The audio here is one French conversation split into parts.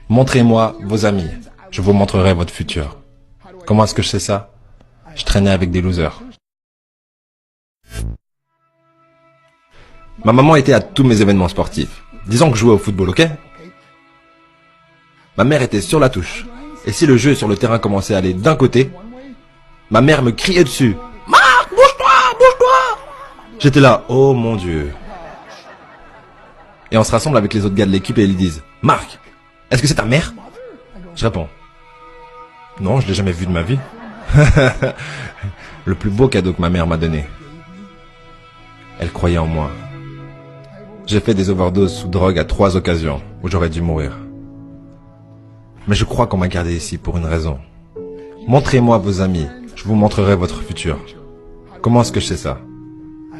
Montrez-moi vos amis. Je vous montrerai votre futur. Comment est-ce que je sais ça? Je traînais avec des losers. Ma maman était à tous mes événements sportifs. Disons que je jouais au football, ok? Ma mère était sur la touche. Et si le jeu sur le terrain commençait à aller d'un côté, ma mère me criait dessus. Marc, bouge-toi, bouge-toi! J'étais là, oh mon Dieu. Et on se rassemble avec les autres gars de l'équipe et ils disent, Marc, est-ce que c'est ta mère? Je réponds, non, je l'ai jamais vue de ma vie. Le plus beau cadeau que ma mère m'a donné. Elle croyait en moi. J'ai fait des overdoses sous drogue à 3 occasions où j'aurais dû mourir. Mais je crois qu'on m'a gardé ici pour une raison. Montrez-moi vos amis, je vous montrerai votre futur. Comment est-ce que je sais ça?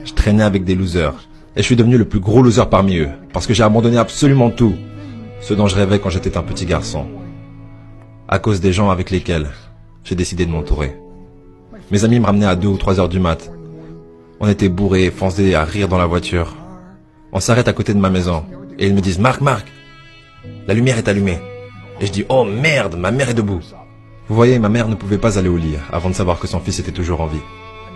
Je traînais avec des losers et je suis devenu le plus gros loser parmi eux parce que j'ai abandonné absolument tout, ce dont je rêvais quand j'étais un petit garçon, à cause des gens avec lesquels j'ai décidé de m'entourer. Mes amis me ramenaient à 2 ou 3 heures du mat. On était bourrés, foncés à rire dans la voiture. On s'arrête à côté de ma maison et ils me disent « Marc, la lumière est allumée ». Et je dis « Oh merde, ma mère est debout ». Vous voyez, ma mère ne pouvait pas aller au lit avant de savoir que son fils était toujours en vie.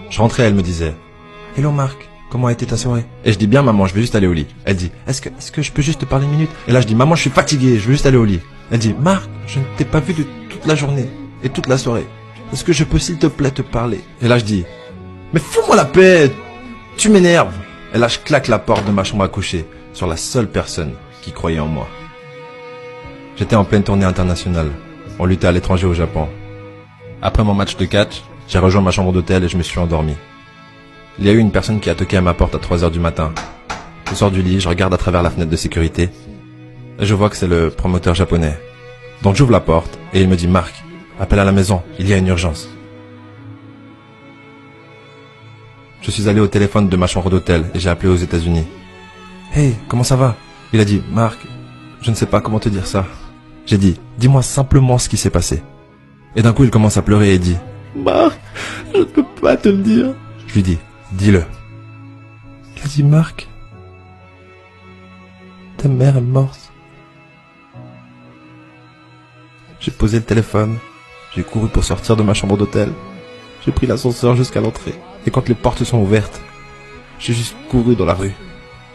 Je rentrais, elle me disait « Hello Marc, comment a été ta soirée ?» Et je dis « Bien maman, je vais juste aller au lit ». Elle dit « Est-ce que je peux juste te parler une minute ?» Et là je dis « Maman, je suis fatigué, je veux juste aller au lit ». Elle dit « Marc, je ne t'ai pas vu de toute la journée et toute la soirée. Est-ce que je peux s'il te plaît te parler ?» Et là je dis « Mais fous-moi la paix, tu m'énerves !» Et là je claque la porte de ma chambre à coucher sur la seule personne qui croyait en moi. J'étais en pleine tournée internationale. On luttait à l'étranger au Japon. Après mon match de catch, j'ai rejoint ma chambre d'hôtel et je me suis endormi. Il y a eu une personne qui a toqué à ma porte à 3 heures du matin. Je sors du lit, je regarde à travers la fenêtre de sécurité et je vois que c'est le promoteur japonais. Donc j'ouvre la porte et il me dit « Marc, appelle à la maison, il y a une urgence ». Je suis allé au téléphone de ma chambre d'hôtel et j'ai appelé aux États-Unis. « Hey, comment ça va ?» Il a dit « Marc, je ne sais pas comment te dire ça. » J'ai dit « Dis-moi simplement ce qui s'est passé. » Et d'un coup il commence à pleurer et dit « Marc, je ne peux pas te le dire. » Je lui dis « Dis-le. » Il a dit « Marc, ta mère est morte. » J'ai posé le téléphone, j'ai couru pour sortir de ma chambre d'hôtel. J'ai pris l'ascenseur jusqu'à l'entrée. Et quand les portes sont ouvertes, j'ai juste couru dans la rue.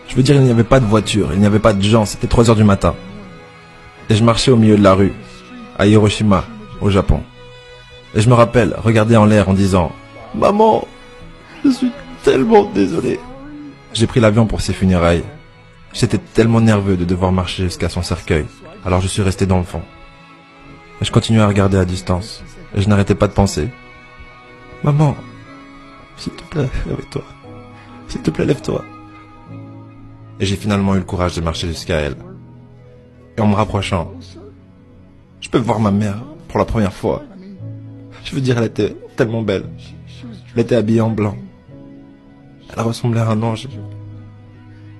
Je veux dire, il n'y avait pas de voiture, il n'y avait pas de gens, c'était 3 heures du matin. Et je marchais au milieu de la rue, à Hiroshima, au Japon. Et je me rappelle regarder en l'air en disant « Maman, je suis tellement désolé. » J'ai pris l'avion pour ses funérailles. J'étais tellement nerveux de devoir marcher jusqu'à son cercueil, alors je suis resté dans le fond. Et je continuais à regarder à distance, et je n'arrêtais pas de penser « Maman, s'il te plaît, lève-toi. S'il te plaît, lève-toi. » Et j'ai finalement eu le courage de marcher jusqu'à elle. Et en me rapprochant, je peux voir ma mère pour la première fois. Je veux dire, elle était tellement belle. Elle était habillée en blanc. Elle ressemblait à un ange.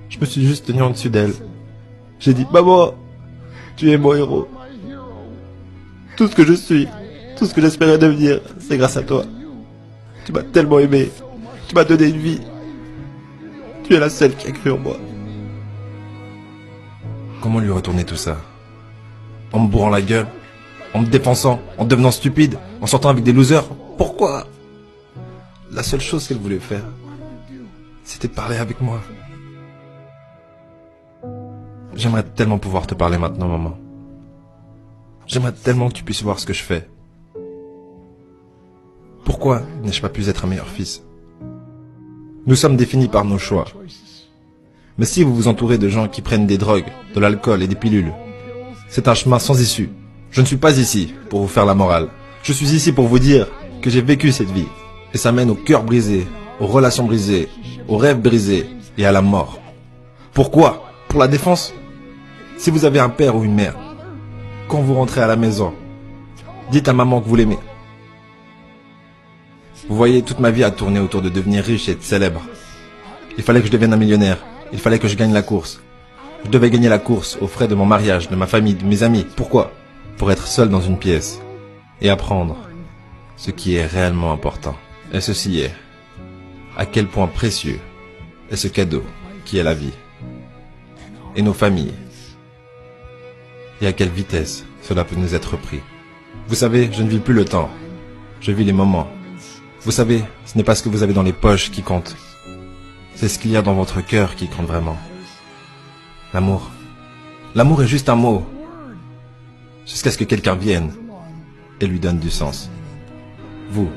Je me suis juste tenu en dessus d'elle. J'ai dit, maman, tu es mon héros. Tout ce que je suis, tout ce que j'espérais devenir, c'est grâce à toi. Tu m'as tellement aimé. Tu m'as donné une vie. Tu es la seule qui a cru en moi. Comment lui retourner tout ça? En me bourrant la gueule? En me défonçant? En devenant stupide? En sortant avec des losers? Pourquoi? La seule chose qu'elle voulait faire, c'était parler avec moi. J'aimerais tellement pouvoir te parler maintenant, maman. J'aimerais tellement que tu puisses voir ce que je fais. Pourquoi n'ai-je pas pu être un meilleur fils? Nous sommes définis par nos choix. Mais si vous vous entourez de gens qui prennent des drogues, de l'alcool et des pilules, c'est un chemin sans issue. Je ne suis pas ici pour vous faire la morale. Je suis ici pour vous dire que j'ai vécu cette vie. Et ça mène au cœur brisé, aux relations brisées, aux rêves brisés et à la mort. Pourquoi? Pour la défense? Si vous avez un père ou une mère, quand vous rentrez à la maison, dites à maman que vous l'aimez. Vous voyez, toute ma vie a tourné autour de devenir riche et être célèbre. Il fallait que je devienne un millionnaire. Il fallait que je gagne la course. Je devais gagner la course aux frais de mon mariage, de ma famille, de mes amis. Pourquoi? Pour être seul dans une pièce et apprendre ce qui est réellement important. Et ceci est à quel point précieux est ce cadeau qui est la vie et nos familles et à quelle vitesse cela peut nous être pris. Vous savez, je ne vis plus le temps. Je vis les moments. Vous savez, ce n'est pas ce que vous avez dans les poches qui compte. C'est ce qu'il y a dans votre cœur qui compte vraiment. L'amour. L'amour est juste un mot. Jusqu'à ce que quelqu'un vienne et lui donne du sens. Vous,